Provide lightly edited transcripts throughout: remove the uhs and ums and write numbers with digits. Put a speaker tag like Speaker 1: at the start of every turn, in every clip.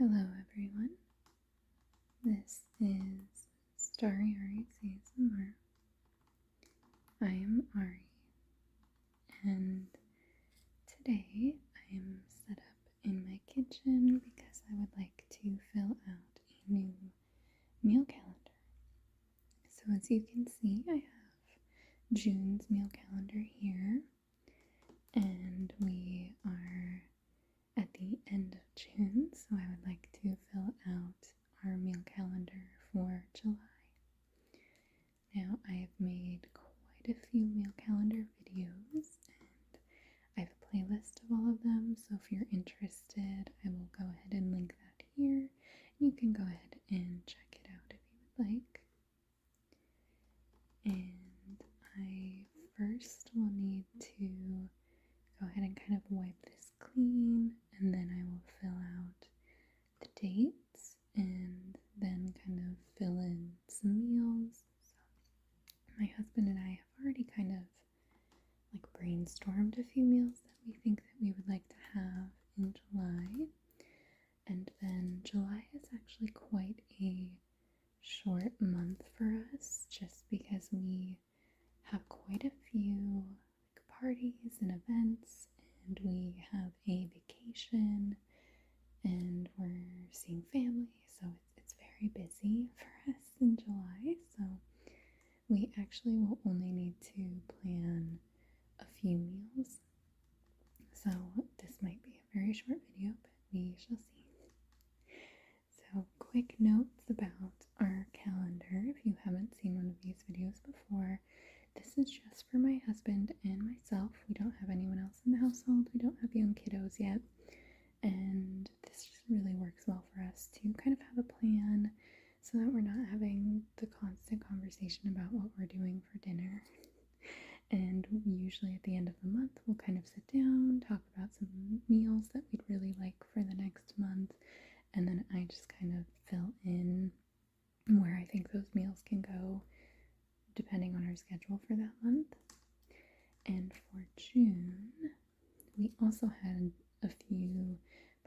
Speaker 1: Hello everyone, this is Starry Ari's ASMR. I am Ari, and today I am set up in my kitchen because I would like to fill out a new meal calendar. So as you can see, I have June's meal calendar here, and we are at the end of June, so I would like to fill out our meal calendar for July. Now, I have made quite a few meal calendar videos, and I have a playlist of all of them, so if you're interested, I will go ahead and link that here. You can go ahead and check it out if you would like. And I first will need to go ahead and kind of wipe this clean, and then I will fill out the dates and then kind of fill in some meals. So my husband and I have already kind of like brainstormed a few meals that we think that we would like to have in July. And then July is actually quite a short month for us just because we have quite a few parties and events, and we have a vacation, and we're seeing family, so it's very busy for us in July. So we actually will only need to plan a few meals. So this might be a very short video, but we shall see. So quick notes about our calendar. If you haven't seen one of these videos before, this is just for my husband and myself. We don't have anyone else in the household. We don't have young kiddos yet. And this just really works well for us to kind of have a plan so that we're not having the constant conversation about what we're doing for dinner. And usually at the end of the month, we'll kind of sit down, talk about some meals that we'd really like for the next month. And then I just kind of fill in where I think those meals can go depending on our schedule for that month. And for June, we also had a few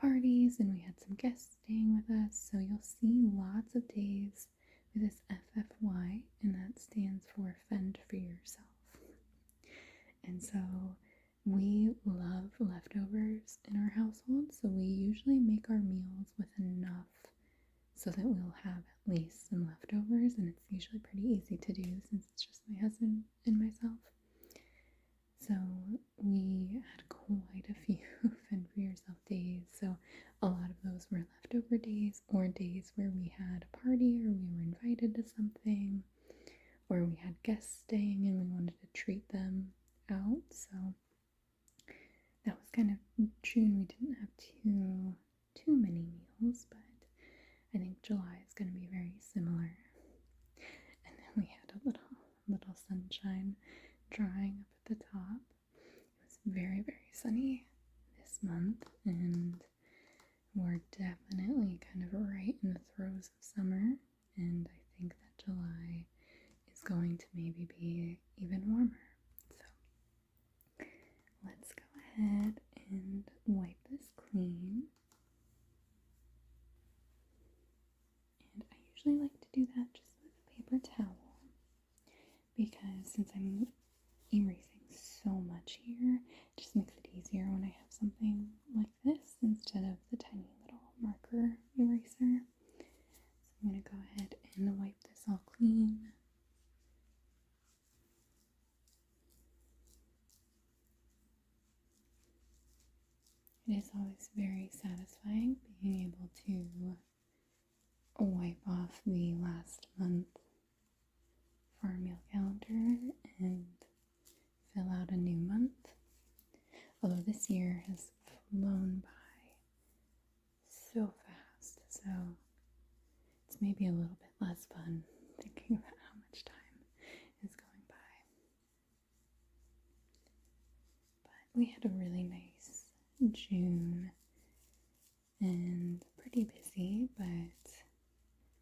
Speaker 1: parties and we had some guests staying with us. So you'll see lots of days with this FFY, and that stands for Fend for Yourself. And so we love leftovers in our household, so we usually make our meals with enough so that we'll have at least some leftovers, and it's usually pretty easy to do since it's just my husband and myself. So we had quite a few Fend for Yourself days, so a lot of those were leftover days or days where we had a party or we were invited to something or we had guests staying and we wanted to treat them out. So that was kind of June. We didn't have too many meals, but I think July is going to be very similar. And then we had a little sunshine drying up at the top. It was very, very sunny this month, and we're definitely kind of right in the throes of summer, and I think that July is going to maybe be even warmer. So let's go ahead and wipe this clean. And I usually like to do that just with a paper towel because since I'm erasing so much here, it just makes it easier when I have something like this instead of the tiny little marker eraser. So I'm going to go ahead and wipe this all clean. It is always very satisfying being able to wipe off the last month for our meal calendar and fill out a new month. Although this year has flown by so fast, so it's maybe a little bit less fun thinking about how much time is going by. But we had a really nice June and pretty busy, but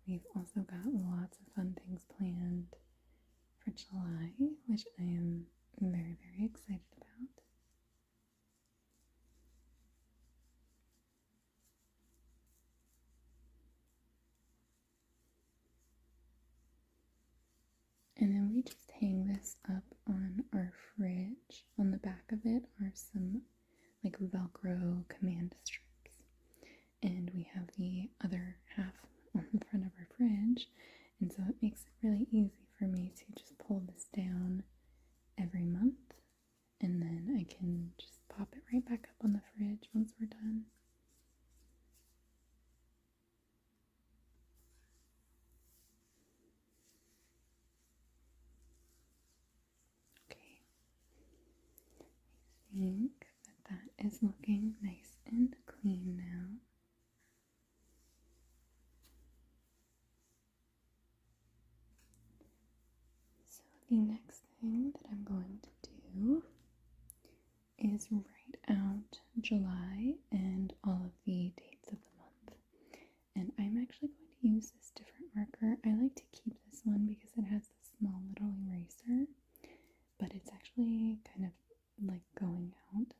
Speaker 1: we've also got lots of fun things planned for July, which I am very, very excited about. of it are some like Velcro command strips, and we have the other half on the front of our fridge, and so it makes it really easy for me to just pull this down every month, and then I can just pop it right back up on the fridge once we're done. Okay, I think that is looking nice and clean now. So the next thing that I'm going to do is write out July and all of the dates of the month. And I'm actually going to use this different marker. I like to keep this one because it has this small little eraser, but it's actually kind of like going out,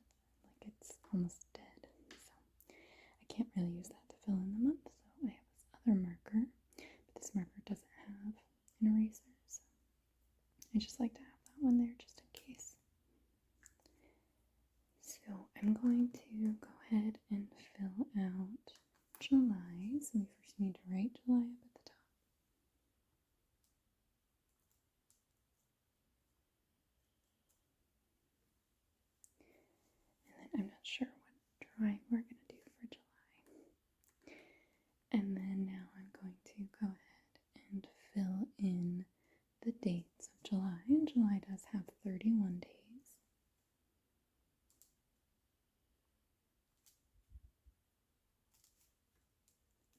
Speaker 1: like it's almost dead. So I can't really use that to fill in the month, so I have this other marker, but this marker doesn't have an eraser, so I just like to have that one there just in case. So I'm going to go ahead and fill out July. So we first need to write July up at the top. And then I'm not sure what drawing we're going to do for July. And then now I'm going to go ahead and fill in the dates of July. And July does have 31 days.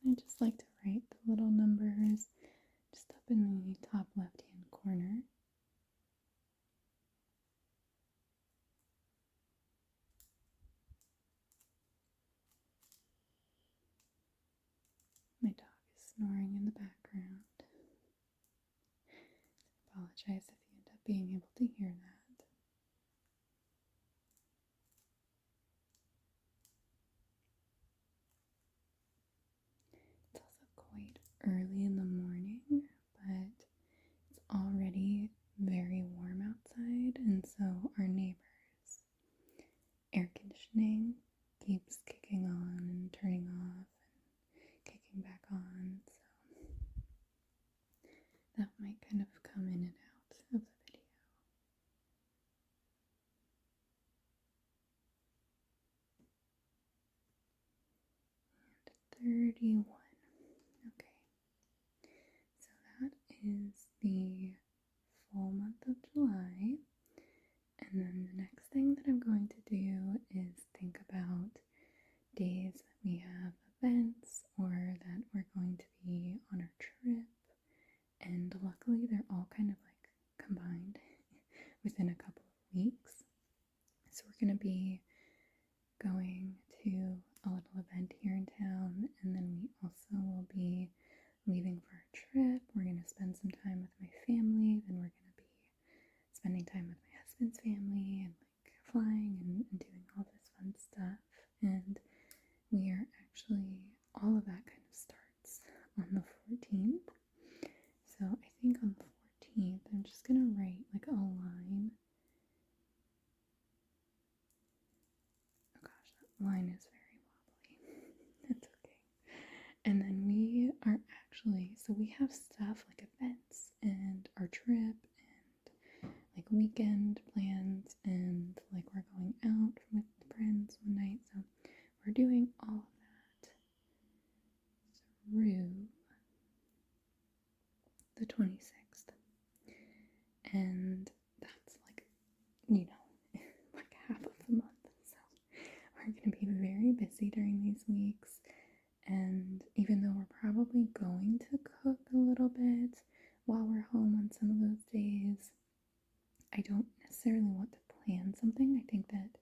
Speaker 1: I just like to write the little numbers just up in the top left-hand corner. My dog is snoring in the background. I apologize if you end up being able to hear that. It's also quite early in the morning, but it's already very warm outside, and so our neighbor's air conditioning keeps kicking on and turning off and kicking back on, so that might kind of come in and out of the video. And 31. Okay. So that is the full month of July. And then the next thing that I'm going to do is think about days that we have events or that we're going to be on our trip. And luckily they're all kind of like combined within a couple of weeks. So we're going to be going to a little event here in town, and then we also will be leaving for a trip. We're going to spend some time with my family, then we're going to be spending time with my husband's family and like flying and doing all this fun stuff. And we are actually, all of that kind of starts on the 14th. So I think on the 14th, I'm just going to write like a line. Oh gosh, that line is very wobbly. It's okay. And then we are actually, so we have stuff like events and our trip and like weekend plans and like we're going out with friends one night. So we're doing all of that through the 26th. And that's like, you know, like half of the month. So we're going to be very busy during these weeks. And even though we're probably going to cook a little bit while we're home on some of those days, I don't necessarily want to plan something. I think that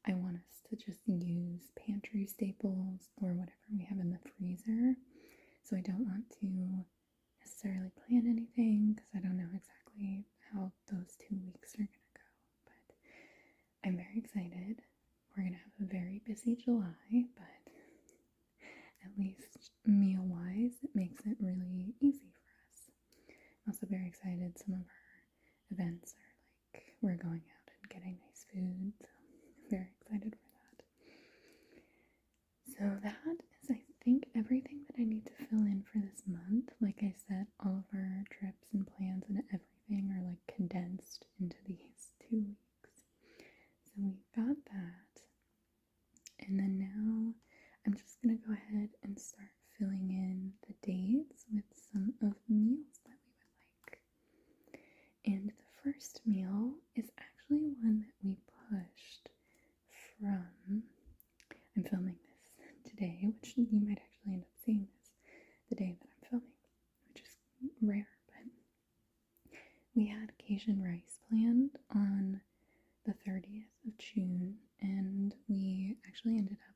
Speaker 1: I want us to just use pantry staples or whatever we have in the freezer. So I don't want to necessarily plan anything because I don't know exactly how those 2 weeks are going to go. But I'm very excited. We're going to have a very busy July, but at least meal-wise, it makes it really easy for us. I'm also very excited. Some of our events are like, we're going out and getting nice food. So I'm very excited for that. So that is, I think, everything that I need to fill in for this month. Like I said, all of our trips and plans and everything are like condensed into these 2 weeks. So we've got that. And then now I'm just going to go ahead and start filling in the dates with some of the meals that we would like. And the first meal is actually one that we pushed from, I'm filming this today, which you might actually end up seeing this the day that I'm filming, which is rare, but we had Cajun rice planned on the 30th of June, and we actually ended up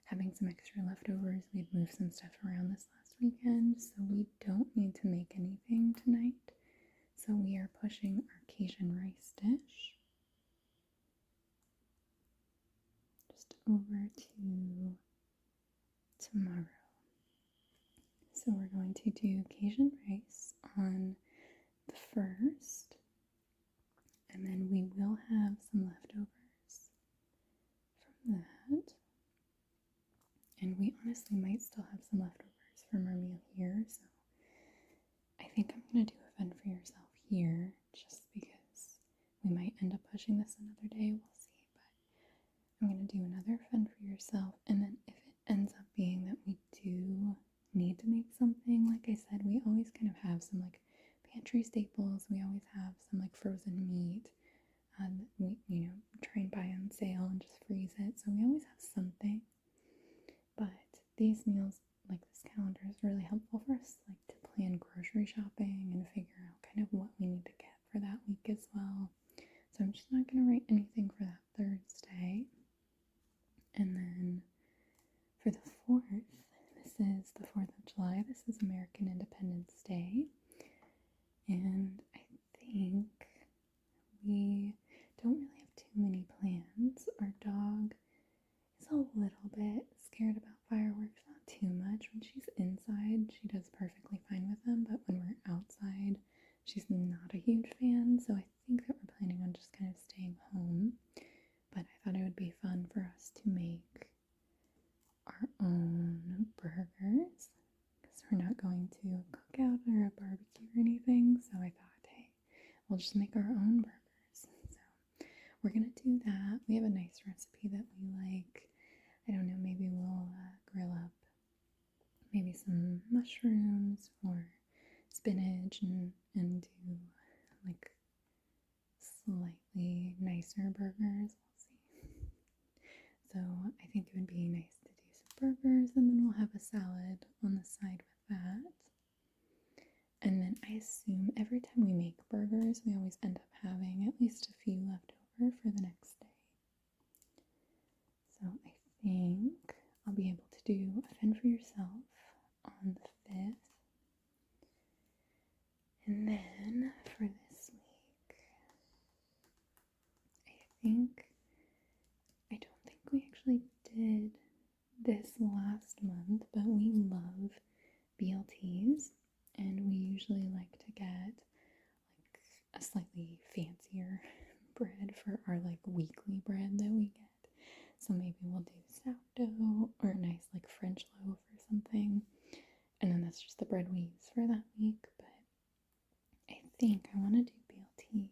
Speaker 1: having some extra leftovers. We'd moved some stuff around this last weekend, so we don't need to make anything tonight. So we are pushing our Cajun rice dish just over to tomorrow. So we're going to do Cajun rice on the 1st, and then we will have some leftovers from that. And we honestly might still have some leftovers from our meal here, so I think I'm going to do a fend for yourself here, just because we might end up pushing this another day, we'll see, but I'm going to do another fend for yourself, and then if it ends up being that we do need to make something, like I said, we always kind of have some like pantry staples, we always have some like frozen meat, that we, try and buy on sale and just freeze it, so we always have something. But these meals, like this calendar, is really helpful for us, like to plan grocery shopping and figure out kind of what we need to get for that week as well. So I'm just not going to write anything for that Thursday. And then for the 4th, this is the 4th of July. This is American Independence Day. And I think we don't really have too many plans. Our dog is a little bit scared about fireworks, not too much. When she's inside, she does perfectly fine with them, but when we're outside, she's not a huge fan, so I think that we're planning on just kind of staying home. But I thought it would be fun for us to make our own burgers, because we're not going to a cookout or a barbecue or anything, so I thought, hey, we'll just make our own burgers. So we're gonna do that. We have a nice recipe that we like. I don't know, maybe we'll grill up maybe some mushrooms or spinach and do like slightly nicer burgers. We'll see. So I think it would be nice to do some burgers, and then we'll have a salad on the side with that. And then I assume every time we make burgers, we always end up having at least a few left over for the next day. So I think I'll be able to do a fend for yourself on the 5th. And then for this week, I don't think we actually did this last month, but we love BLTs, and we usually like to get like a slightly fancier bread for our like weekly bread that we get. So maybe we'll do sourdough or a nice like French loaf or something. And then that's just the bread we use for that week. But I think I want to do BLTs.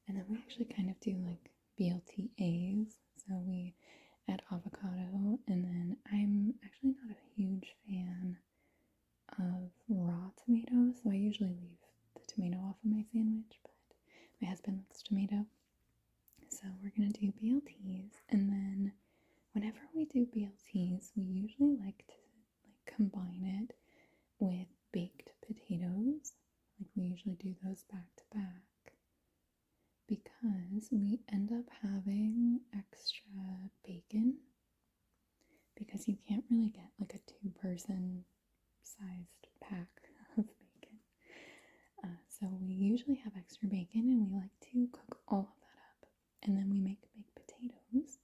Speaker 1: And then we actually kind of do like BLTAs. So we add avocado, and then I'm actually not a huge fan of raw tomatoes, so I usually leave the tomato off of my sandwich, but my husband likes tomato. So we're gonna do BLTs, and then whenever we do BLTs, we usually like to like combine it with baked potatoes. Like we usually do those back to back, because we end up having extra bacon, because you can't really get like a 2-person sized pack of bacon. So we usually have extra bacon, and we like to cook all of that up, and then we make baked potatoes,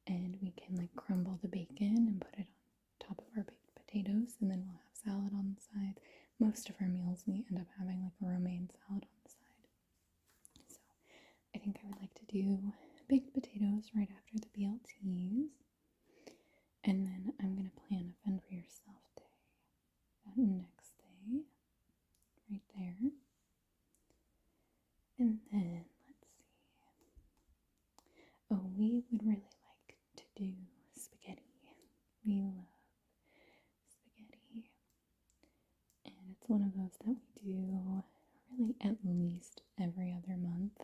Speaker 1: and we can like crumble the bacon and put it on top of our baked potatoes, and then we'll have salad on the side. most of our meals we end up having like a romaine salad on the side. So I think I would like to do baked potatoes right after the BLTs. And then I'm going to plan a Fend for Yourself day that next day, right there. And then, let's see. Oh, we would really like to do spaghetti. We love spaghetti. And it's one of those that we do really at least every other month.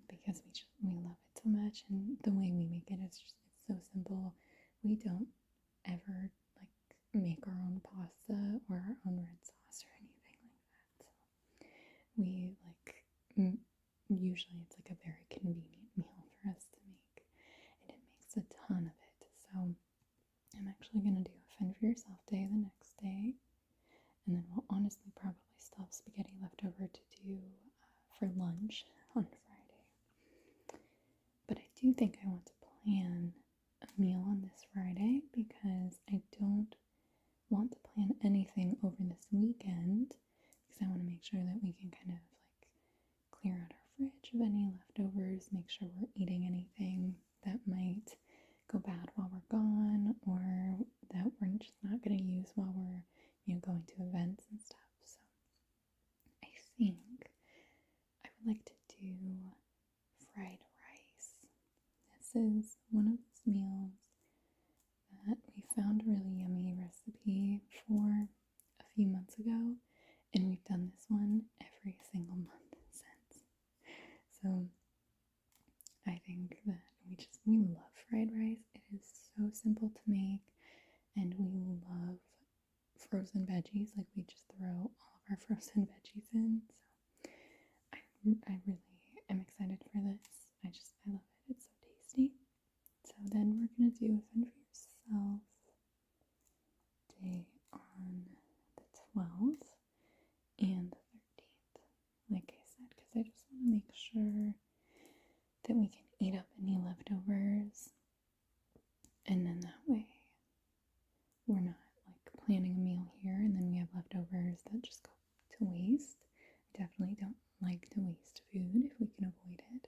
Speaker 1: Because we love it so much, and the way we make it's so simple. We don't ever like make our own pasta or our own red sauce or anything like that. So we usually it's like a very convenient meal for us to make, and it makes a ton of it. So I'm actually gonna do a Fend for Yourself day the next day, and then we'll honestly probably still have spaghetti left over to do for lunch on Friday. But I do think I want to plan a meal on this Friday because I don't want to plan anything over this weekend because I want to make sure that we can kind of like clear out our fridge of any leftovers, make sure we're eating anything that might go bad while we're gone or that we're just not going to use while we're, going to events and stuff. So I think I would like to do fried rice. This is one of those meals that we found a really yummy recipe for a few months ago, and we've done this one every single month since. So I think that we love fried rice. It is so simple to make, and we love frozen veggies. Like we just throw all of our frozen veggies in. So I really am excited for this. I love it. It's so tasty. So then we're gonna do a Fend for Yourself day on the 12th and the 13th, like I said, because I just want to make sure that we can eat up any leftovers, and then that way we're not like planning a meal here and then we have leftovers that just go to waste. I definitely don't like to waste food if we can avoid it.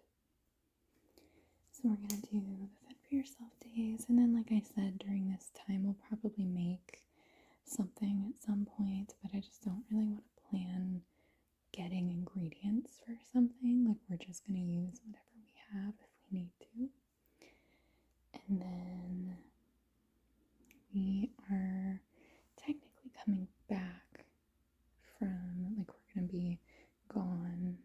Speaker 1: So we're gonna do the Fend for Yourself days, and then like I said, during this time we'll probably make something at some point, but I just don't really want to plan getting ingredients for something. Like we're just gonna use whatever we have if we need to. And then we are technically coming back from, like, we're gonna be gone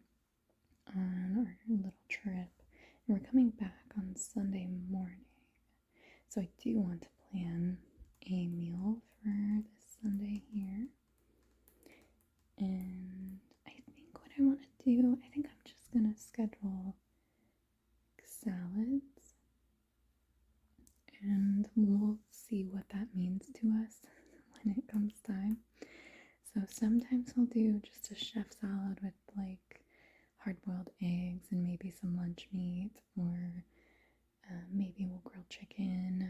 Speaker 1: on our little trip, and we're coming back on Sunday morning. So I do want to plan a meal for this Sunday here. And I think what I want to do, I think I'm just gonna schedule salads, and we'll see what that means to us when it comes time. So sometimes I'll do just a chef salad with like hard-boiled eggs and maybe some lunch meat, or maybe we'll grill chicken,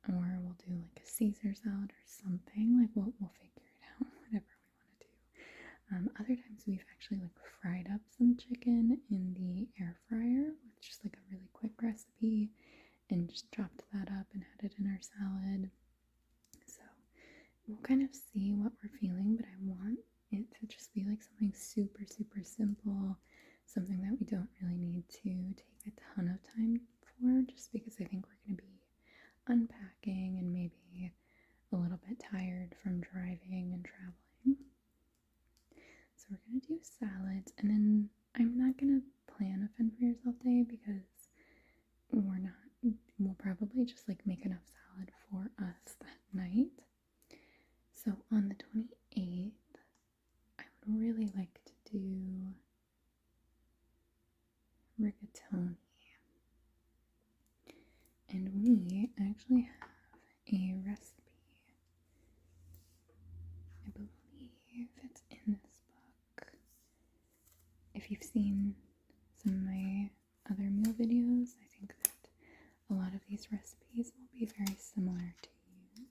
Speaker 1: or we'll do like a Caesar salad or something. Like we'll figure it out, whatever we want to do. Other times we've actually like fried up some chicken in the air fryer with just like a really quick recipe, and just chopped that up and had it in our salad. So we'll kind of see what we're feeling, but I want it to just be like something super, super simple, something that we don't really need to take a ton of time for, just because I think we're going to be unpacking and maybe a little bit tired from driving and traveling. So we're going to do salads, and then I'm not going to plan a Fend for Yourself day because we'll probably just like make enough salad for us that night. So on the 28th, I would really like to do rigatoni. And we actually have a recipe. I believe it's in this book. If you've seen some of my other meal videos, I think that a lot of these recipes will be very similar to you.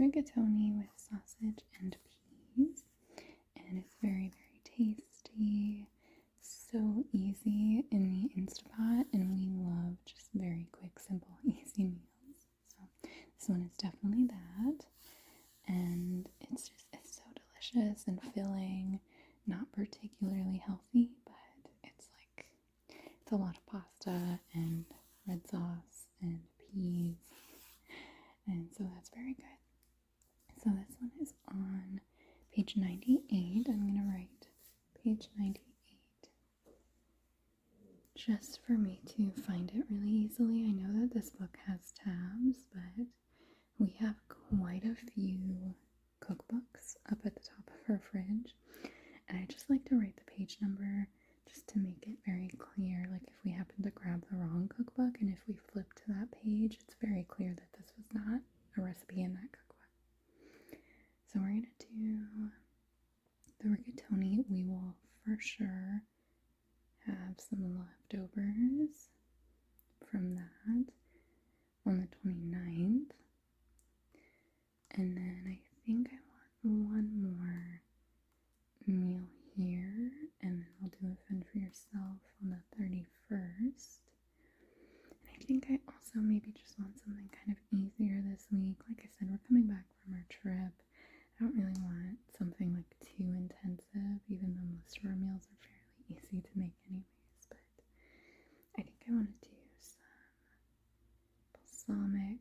Speaker 1: rigatoni with sausage and peas, and it's very, very tasty. So easy in the Instapot, and we love just very quick, simple, easy meals. So this one is definitely that, and it's so delicious and filling. Not particularly healthy, but it's a lot of pasta and red sauce and peas, and so that's very good. So this one is on page 98. I'm going to write page 98 just for me to find it really easily. I know that this book has tabs, but we have quite a few cookbooks up at the top of our fridge, and I just like to write the page number just to make it very clear, like if we happen to grab the wrong cookbook and if we flip to that page, it's very clear that this was not a recipe in that cookbook. So we're going to do the rigatoni. We will for sure have some leftovers from that on the 29th. And then I think I want one more meal here, and then we'll do a fend for yourself on the 31st. And I think I also maybe just want something kind of easier this week. Like I said, we're coming back from our trip. I don't really want something like too intensive, even though most of our meals are fairly easy to make anyways. But I think I want to do some balsamic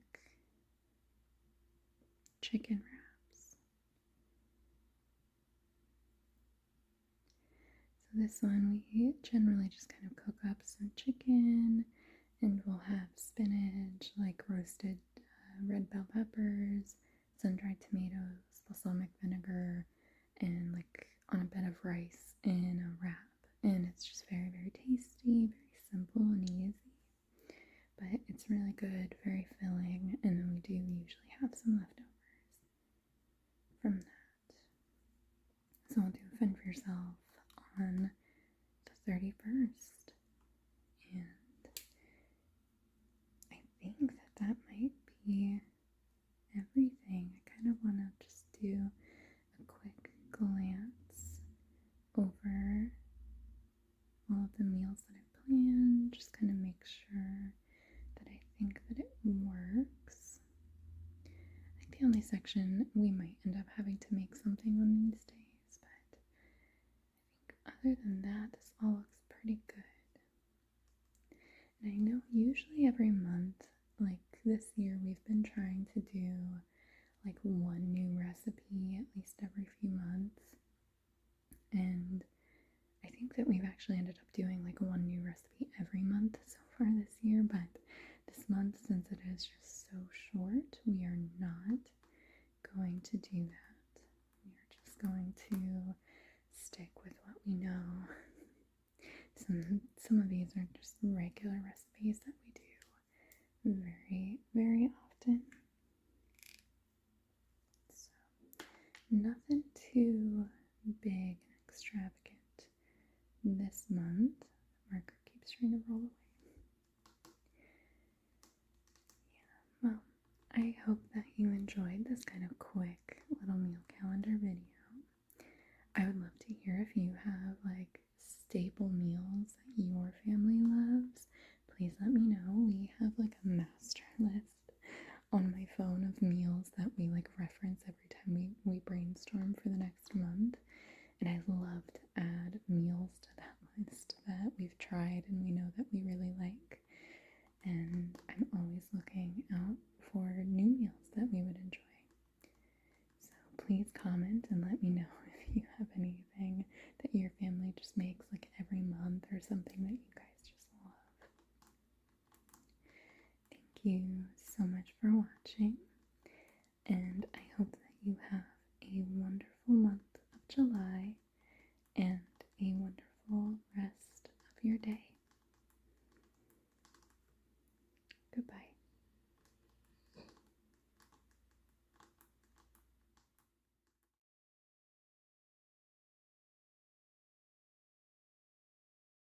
Speaker 1: chicken wraps. So this one we generally just kind of cook up some chicken, and we'll have spinach, like roasted red bell peppers, sun-dried tomatoes, balsamic vinegar, and like on a bed of rice in a wrap. And it's just very, very tasty, very simple and easy. But it's really good, very filling, and then we do usually have some leftovers from that. So I'll do a fend for yourself on the 31st. And I think that might be everything. I kind of want to just do a quick glance over all of the meals that I planned, just kind of make sure that I think that it works. I think the only section we might end up having to make something on these days, but I think other than that, this all looks pretty good. And I know usually every month, like this year, we've been trying to do like one new recipe at least every few months. And I think that we've actually ended up doing like one new recipe every month so far this year, but this month, since it is just so short, we are not going to do that. We are just going to stick with what we know. Some of these are just regular recipes that we do very, very often. So nothing too big and extravagant this month. Marker keeps trying to roll away. Yeah, well, I hope that you enjoyed this kind of quick little meal calendar video. I would love to hear if you have like staple meals that your family loves. Please let me know. We have like a master list on my phone of meals that we like reference every time we brainstorm for the next month. And I love to add meals to that list that we've tried and we know that we really like. And I'm always looking out for new meals that we would enjoy. So please comment and let me know if you have anything that your family just makes like every month or something that you guys just love. Thank you so much for watching, and I hope that you have a wonderful month of July and a wonderful rest of your day.